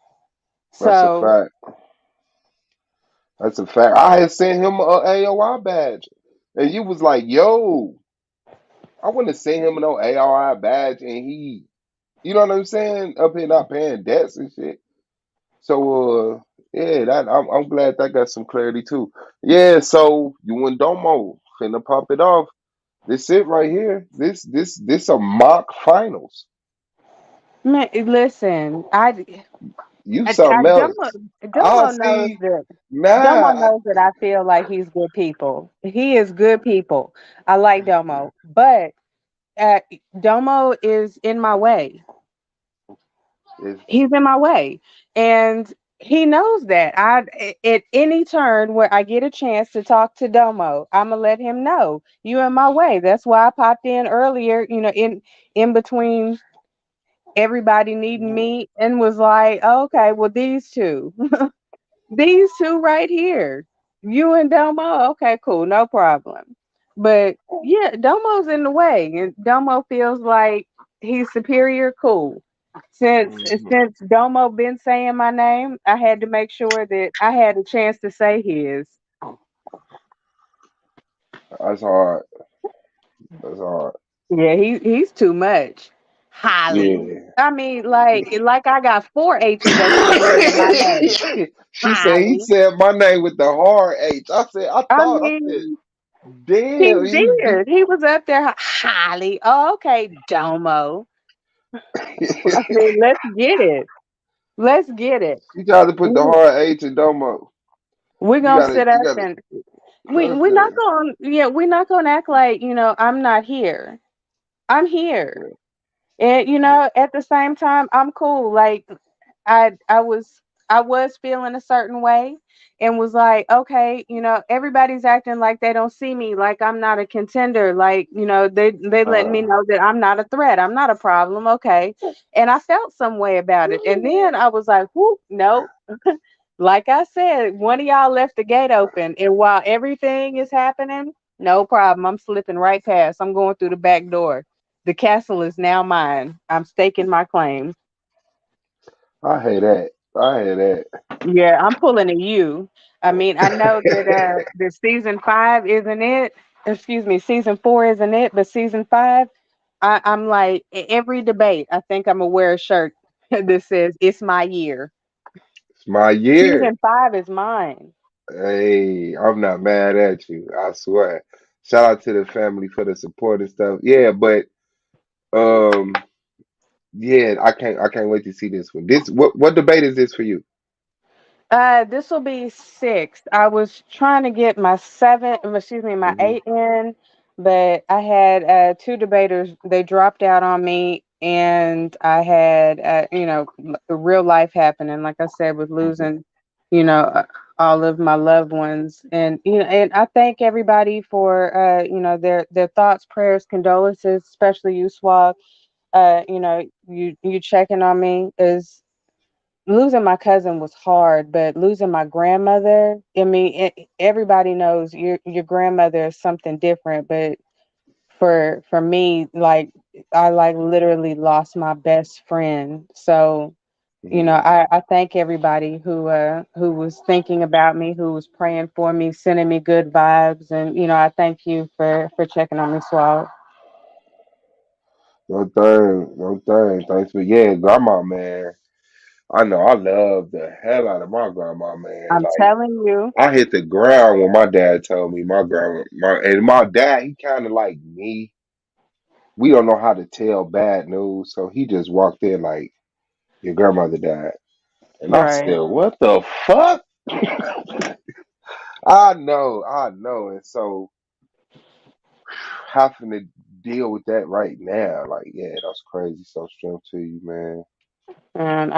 That's a So fact. That's a fact. I had sent him a AOI badge, and you was like, "Yo, I wouldn't have sent him no AOI badge," and he, you know what I'm saying, up here not paying debts and shit. So yeah, I'm glad that got some clarity too. Yeah, so you and Domo finna pop it off. This it right here. This a mock finals. man, listen, You I something Domo, else. I Knows see. that Domo Nah, knows that I feel like he's good people. He is good people. I like Domo, but uh, Domo is in my way. it's He's in my way, and he knows that. At any turn where I get a chance to talk to Domo, I'm gonna let him know you in my way. That's why I popped in earlier. In between everybody needing me, and was like, okay, well these two. These two right here. You and Domo, okay, cool, no problem. But yeah, Domo's in the way, and Domo feels like he's superior. Cool. mhm. Since Domo been saying my name, I had to make sure that I had a chance to say his. That's hard. That's hard. Yeah, he's too much. Holly. Yeah. I mean, like I got four H's at the beginning of my name. She said he Holly. said my name with the hard H. I I said, mean, he damn, did. He was up there, Holly. Oh, okay, Domo. I said, let's get it. Let's get it. you gotta put the We- hard H in Domo. We're You gonna gotta sit you up gotta and we're not okay. gonna we're not gonna act like I'm not here. I'm here. Yeah. And at the same time, I'm cool. Like I I was I was feeling a certain way and was like, okay, everybody's acting like they don't see me, like I'm not a contender, like, they letting me Uh, know that I'm not a threat, I'm not a problem, okay. And I felt some way about it. And then I was like, whoop, no. Like I said, one of y'all left the gate open, and while everything is happening, no problem. I'm slipping right past. I'm going through the back door. The castle is now mine. I'm staking my claim. I hate that. I hate that. Yeah, I'm pulling a U. I mean, I know that the season five isn't it. Excuse me, season four isn't it, but season five, I'm like every debate. I think I'm gonna wear a shirt that says "It's my year." It's my year. Season five is mine. Hey, I'm not mad at you. I swear. Shout out to the family for the support and stuff. Yeah, but um, yeah, I can't wait to see this one. This what debate is this for you? This will be six. I was trying to get my my Hmm. eight in, but I had two debaters. They dropped out on me, and I had real life happening. Like I said, with Hmm. losing, you know, uh, all of my loved ones, and and I thank everybody for their thoughts, prayers, condolences, especially you, Swab. You checking on me is losing my cousin was hard, but losing my grandmother, I mean, everybody knows your grandmother is something different, but for me, like I like literally lost my best friend. So Mhm. I thank everybody who was thinking about me, who was praying for me, sending me good vibes, and I thank you for checking on me, Swab. No thing, no thing. Thanks for yeah, grandma, man. I know I love the hell out of my grandma, man. I'm Like telling you, I hit the ground when my dad told me my grandma, my dad, he kind of like me. We don't know how to tell bad news, so he just walked in like your grandmother died, and I right? still, what the fuck? I know, and so having to deal with that right now, like yeah, that's crazy. So strength to you, man. And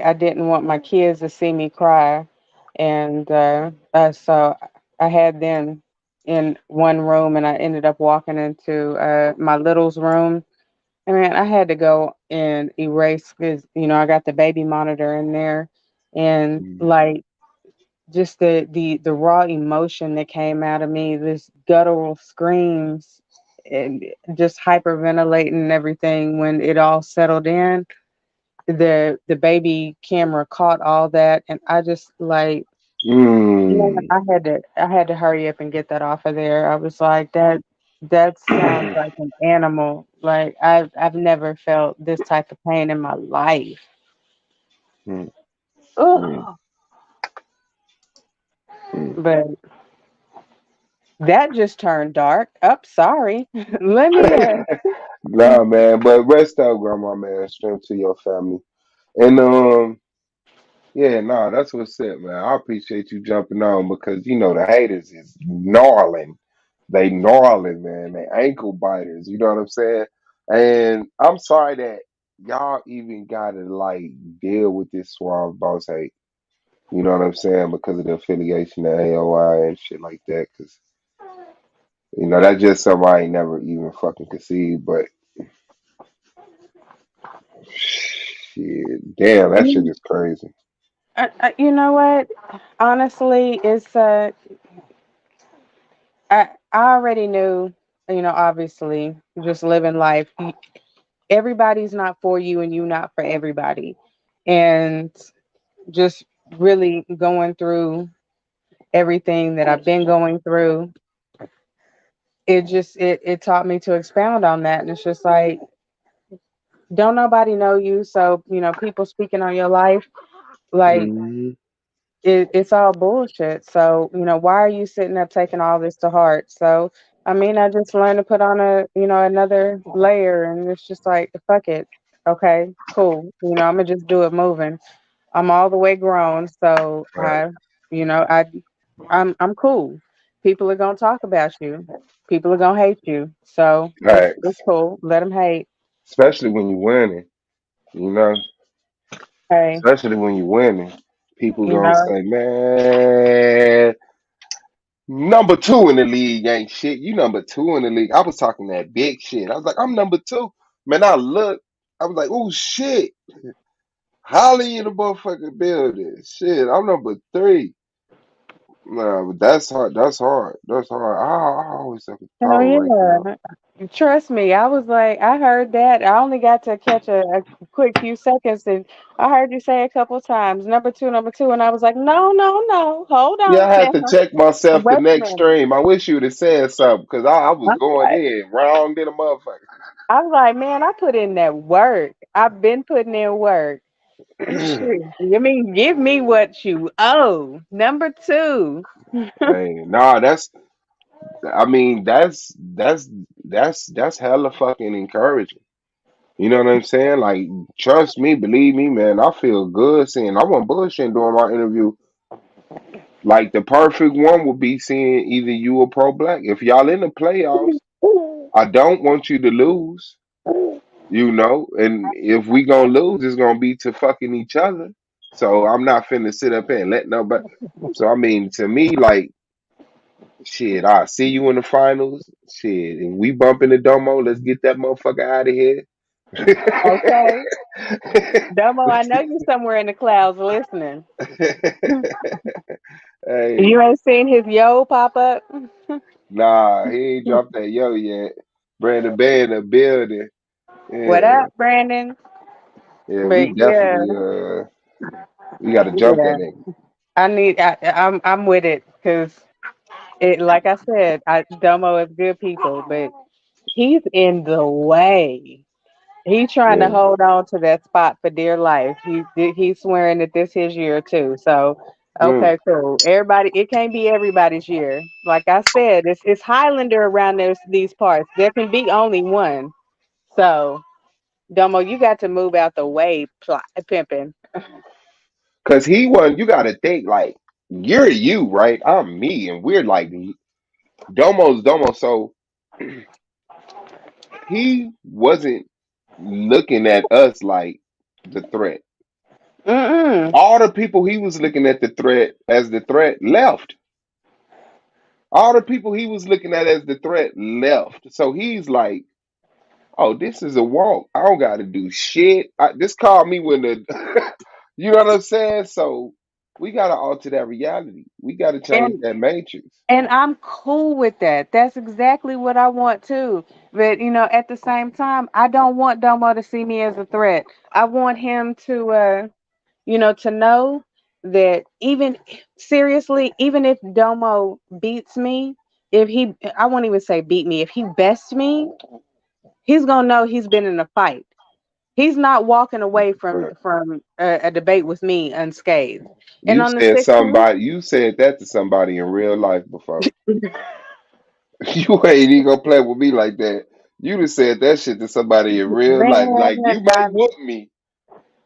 I didn't want my kids to see me cry, and so I had them in one room, and I ended up walking into my little's room. I mean, I had to go and erase because I got the baby monitor in there, and Mm. like just the raw emotion that came out of me, this guttural screams, and just hyperventilating and everything. When it all settled in, the baby camera caught all that, and I just like, man, Mm. I had to hurry up and get that off of there. I was like, that sounds like an animal. Like I've never felt this type of pain in my life. Mm. Mm. Ugh. Mm. But that just turned dark. Up, sorry. Let me Nah, man, but rest up, grandma, man. Strength to your family. And yeah, nah, that's what's it, man. I appreciate you jumping on because you know the haters is gnarling. They gnarling, man. They ankle biters. You know what I'm saying? And I'm sorry that y'all even gotta like deal with this suave boss hate. You know what I'm saying? Because of the affiliation to AOI and shit like that. Because you know that's just something I ain't never even fucking conceived. But shit, damn, that shit you, is crazy. you know what? Honestly, it's I already knew, obviously, just living life. Everybody's not for you and you not for everybody. And just really going through everything that I've been going through, it taught me to expound on that. And it's just like, don't nobody know you. So, people speaking on your life, like Hmm. it's all bullshit. So, why are you sitting up taking all this to heart? So, I mean, I just learned to put on another layer, and it's just like, fuck it. Okay, cool. I'm gonna just do it moving. I'm all the way grown, so Right, I'm cool. People are gonna talk about you. People are gonna hate you. So it's right. cool. Let them hate. Especially when you're winning, you know. Hey, Especially when you're winning, people you gonna know, say, "Man, number two in the league ain't shit. You number two in the league." I was talking that big shit. I was like, "I'm number two." Man, I looked. I was like, "Oh shit, Holly in the motherfucking building. Shit, I'm number three." Nah, but that's hard. That's hard. That's hard. I always have a hell power ranking yeah. Trust me, I was like, I heard that. I only got to catch a quick few seconds, and I heard you say a couple times, number two, and I was like, no, no, no, hold Yeah, on I had to now. check myself the Wait a next minute. stream. I wish you would have said something because I was I'm going like, in wrong than a motherfucker. I was like, man, I put in that work. I've been putting in work. Shit. Give me what you owe. Number two. Hey, nah, that's. I mean, that's hella fucking encouraging. You know what I'm saying? Like, trust me, believe me, man. I feel good seeing. I wasn't bullshitting during my interview. Like, the perfect one would be seeing either you or Pro Black. If y'all in the playoffs, I don't want you to lose. You know, and if we gonna lose, it's gonna be to fucking each other. So I'm not finna sit up here and let nobody. So I mean, to me, like shit, I see you in the finals. Shit, and we bump in the domo. Let's get that motherfucker out of here. Okay. Domo, I know you somewhere in the clouds listening. Hey, You ain't seen his yo pop up? nah, he ain't dropped that yo yet. Brandon Bay in the building. What Yeah, up, Brandon? Yeah, we But yeah, definitely we got to jump yeah, that nigga. I'm with it because it, like I said, Domo is good people, but he's in the way. He's trying to Yeah. hold on to that spot for dear life. He's swearing that this his year too. So Mm. okay, cool. Everybody, it can't be everybody's year. Like I said, it's Highlander around these parts. There can be only one. So Domo, you got to move out the way, pimping. Cause he wasn't. You got to think like you're you, right? I'm me, and we're like Domo's Domo. So he wasn't looking at us like the threat. Mm-mm. All the people he was looking at the threat as the threat left. All the people he was looking at as the threat left. So he's like, "Oh, this is a walk. I don't got to do shit. Just call me when the, you know what I'm saying." So we got to alter that reality. We got to change And that matrix. And I'm cool with that. That's exactly what I want too. But at the same time, I don't want Domo to see me as a threat. I want him to to know that even seriously, even if Domo beats me, if he I won't even say beat me, if he bests me, he's gonna know he's been in a fight. He's not walking away from Right. a debate with me unscathed. And You on the said 16th, somebody. You said that to somebody in real life before. You ain't even gonna play with me like that. You just said that shit to somebody in real life. Like man, you might whoop me,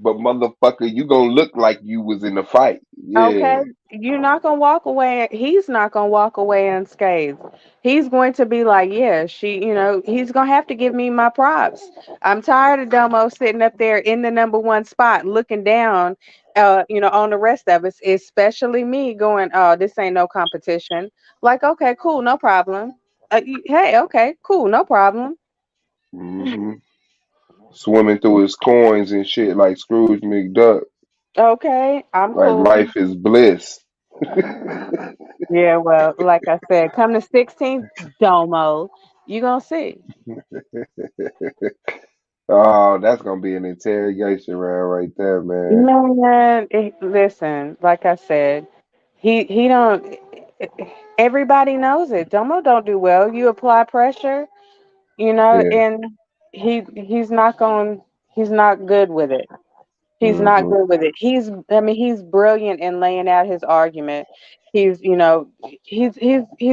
but motherfucker, you gonna look like you was in a fight. okay, Yeah. you're not gonna walk away. He's not gonna walk away unscathed. He's going to be like, yeah, he's gonna have to give me my props. I'm tired of Domo sitting up there in the number one spot, looking down, on the rest of us, especially me, going, oh, this ain't no competition. Like, okay, cool, no problem. Hey, okay, cool, no problem. Hmm. Swimming through his coins and shit like Scrooge McDuck. Okay, I'm Like cool. life is bliss. Yeah, well, like I said, come the 16th, Domo, you gonna see. Oh, that's gonna be an interrogation round right there, man. Man, listen, like I said, he don't. Everybody knows it. Domo don't do well. You apply pressure, Yeah. and he's not going. He's not good with it. He's not Hmm. good with it. I mean, he's brilliant in laying out his argument. He's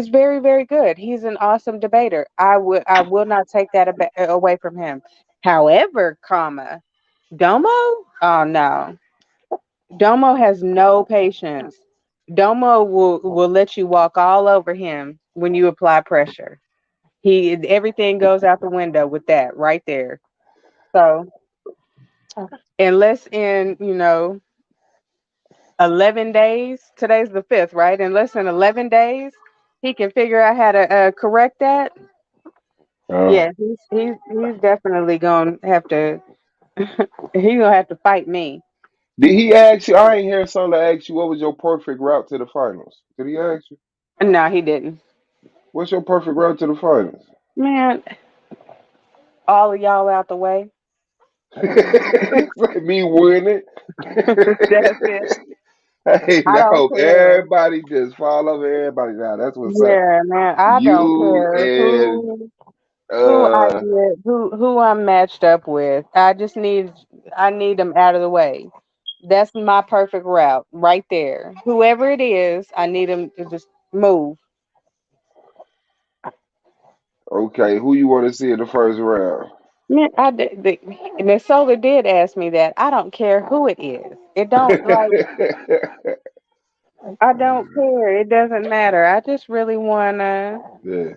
very, very good. He's an awesome debater. I will not take that away from him. However, Domo, oh no. Domo has no patience. Domo will let you walk all over him when you apply pressure. Everything goes out the window with that right there. So unless in 11 days, today's the fifth, right? In less than 11 days, he can figure out how to correct that. Uh, Yeah, he's definitely gonna have to. He's gonna have to fight me. did he ask you? I ain't hear Solo ask you what was your perfect route to the finals. Did he ask you? No, he didn't. What's your perfect route to the finals? Man, all of y'all out the way. It's like me winning. That's it. Hey, I don't no, care. everybody just follow everybody now. That's what's up. Yeah, man, I don't You care and uh who I'm matched up with. I need them out of the way. That's my perfect route right there. Whoever it is, I need them to just move. okay, who you want to see in the first round? Man, and the Solar did ask me that. I don't care who it is. It don't like I don't care. It doesn't matter. I just really wanna Yeah.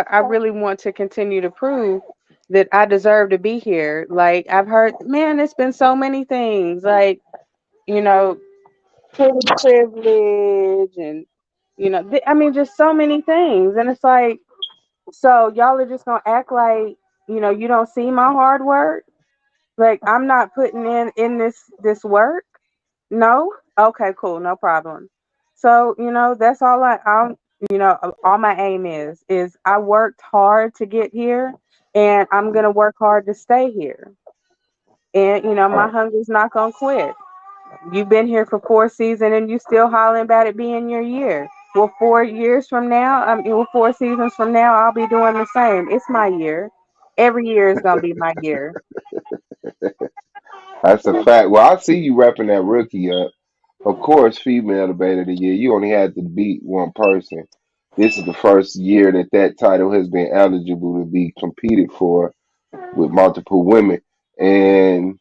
I really want to continue to prove that I deserve to be here. Like I've heard, man, it's been so many things, like you know, pretty privilege, and I mean, just so many things, and it's like, so y'all are just gonna act like you don't see my hard work. Like I'm not putting in this work. No? Okay, cool, no problem. So, that's all my aim is I worked hard to get here and I'm gonna work hard to stay here. And my Right. hunger's not gonna quit. You've been here for 4 seasons and you still hollering about it being your year. Well, 4 years from now, 4 seasons from now, I'll be doing the same. It's my year. Every year is gonna be my year. That's a fact. Well, I see you wrapping that rookie up. Of course, female debater of the year. You only had to beat one person. This is the first year that that title has been eligible to be competed for with multiple women, and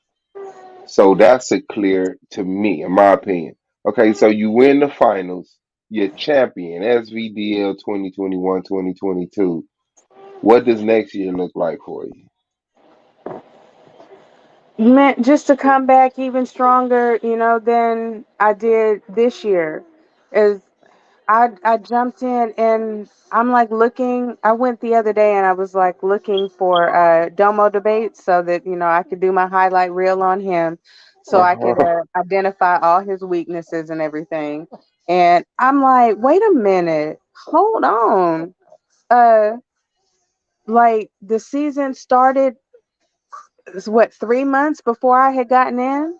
so that's a clear to me, in my opinion. Okay, so you win the finals, you're champion, SVDL 2021-2022. What does next year look like for you? Meant just to come back even stronger, than I did this year. Is I jumped in and I'm like looking. I went the other day and I was like looking for Domo debates so that I could do my highlight reel on him, so I could Uh-huh. identify all his weaknesses and everything. And I'm like, wait a minute, hold on. Uh, like the season started, what, 3 months before I had gotten in.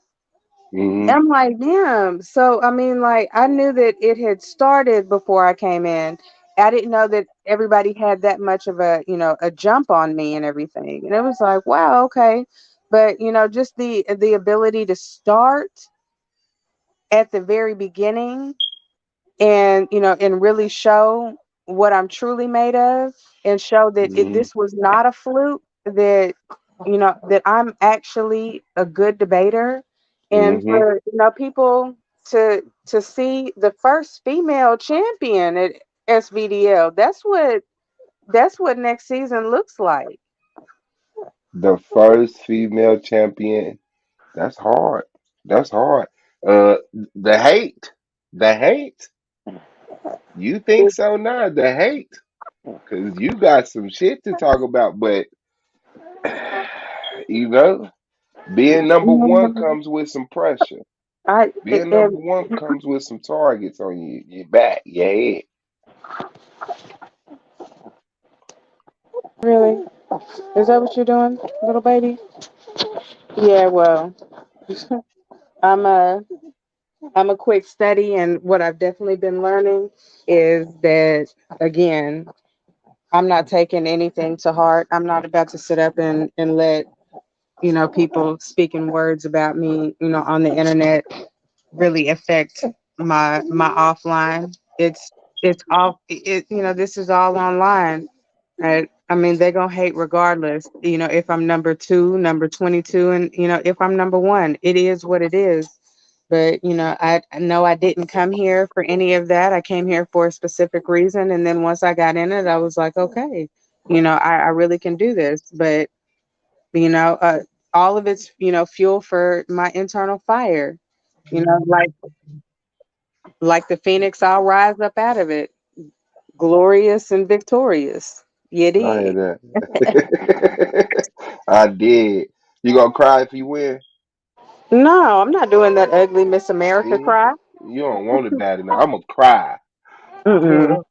Hmm. I'm like, damn. So, I mean, like, I knew that it had started before I came in. I didn't know that everybody had that much of a jump on me and everything. And it was like, wow, okay. But, just the ability to start at the very beginning and and really show what I'm truly made of, and show that Hmm. this was not a fluke, that that I'm actually a good debater, and Hmm. for people to see the first female champion at SVDL. That's what next season looks like. The first female champion. That's hard. That's hard. The hate. The hate. You think so now? The hate. Because you got some shit to talk about, but you know, being number one Mhm. comes with some pressure. Being number And one comes with some targets on you, your back, your head. really, is that what you're doing, little baby? Yeah. Well, I'm a I'm a quick study, and what I've definitely been learning is that, again, I'm not taking anything to heart. I'm not about to sit up and let people speaking words about me, on the internet, really affect my offline. It's all this is all online. Right? I mean, they're gonna hate regardless. If I'm number two, number 22, and if I'm number one, it is what it is. But I know I didn't come here for any of that. I came here for a specific reason, and then once I got in it, I was like, okay, I really can do this. But you know, uh, all of it's fuel for my internal fire. Like the phoenix, I'll rise up out of it, glorious and victorious. You I hear did. that. I did. You gonna cry if you win? No, I'm not doing that ugly Miss America See, cry. you don't want it bad enough. I'm gonna cry. Mm-mm.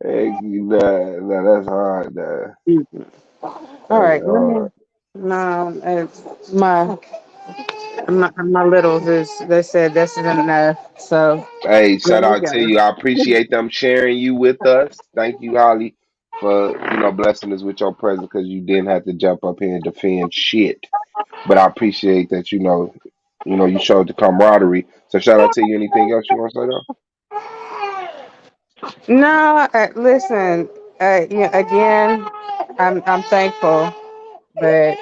Heck, nah, that's hard. Nah. Mm-mm. All That's right, let me. hard. No, my littles is. They said this is enough. So Hey, let shout me out to go. you. I appreciate them sharing you with us. Thank you, Holly, for blessing us with your presence because you didn't have to jump up here and defend shit. But I appreciate that you showed the camaraderie. So shout out to you. Anything else you want to say though? No, listen. Again, I'm thankful, but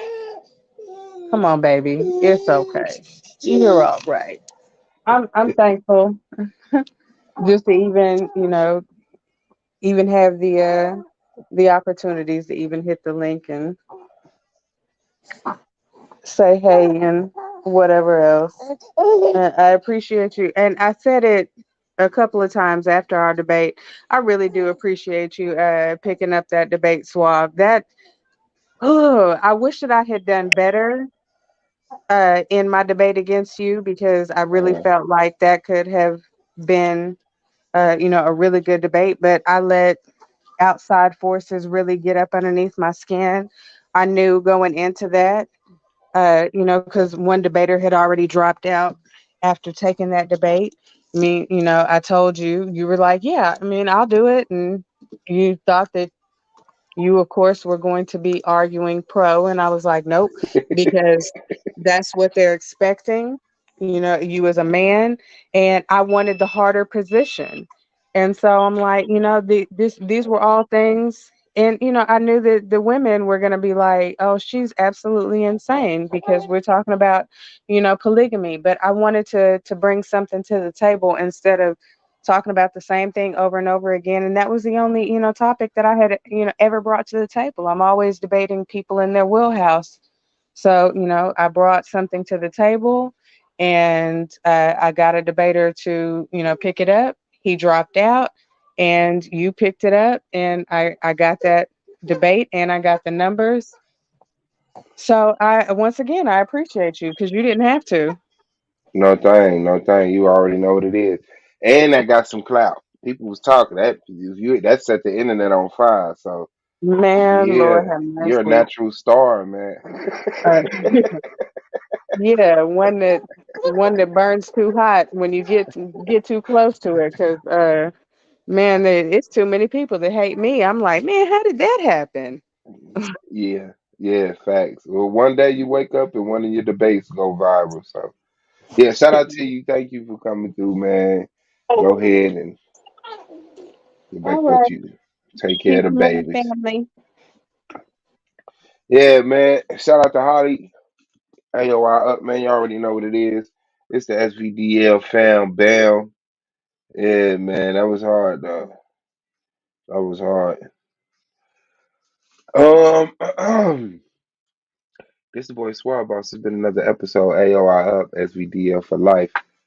come on, baby, it's okay. You're all right. I'm thankful just to even have the opportunities to even hit the link and say hey and whatever else. I appreciate you, and I said it a couple of times after our debate. I really do appreciate you picking up that debate swab. That I wish that I had done better in my debate against you, because I really Uh, felt like that could have been a really good debate. But I let outside forces really get up underneath my skin. I knew going into that, because one debater had already dropped out after taking that debate. I mean, I told you, you were like, yeah, I mean, I'll do it. And you thought that you, of course, were going to be arguing pro. And I was like, nope, because that's what they're expecting. You as a man. And I wanted the harder position. And so I'm like, these were all things. And, I knew that the women were going to be like, oh, she's absolutely insane because we're talking about, polygamy. But I wanted to bring something to the table instead of talking about the same thing over and over again. And that was the only, topic that I had, ever brought to the table. I'm always debating people in their wheelhouse. So, I brought something to the table and I got a debater to, pick it up. He dropped out and you picked it up and I got that debate and I got the numbers. So once again, I appreciate you because you didn't have to. No thing, no thing. You already know what it is, and that got some clout. People was talking that set the internet on fire. So Man, Lord yeah, have you're a mercy. natural star, man. Uh, Yeah, one that burns too hot when you get too close to it. Because man, it's too many people that hate me. I'm like, man, how did that happen? Yeah, yeah, facts. Well, one day you wake up and one of your debates go viral. So yeah, shout out to you. Thank you for coming through, man. Go ahead and get back All to what right, you do. Take care peace of the and love, babies. family. Yeah, man. Shout out to Holly. A.O.I. up, man. You already know what it is. It's the SVDL fam bam. Yeah, man. That was hard though. That was hard. This the boy Swab Boss. It's been another episode. A.O.I. up, SVDL for life.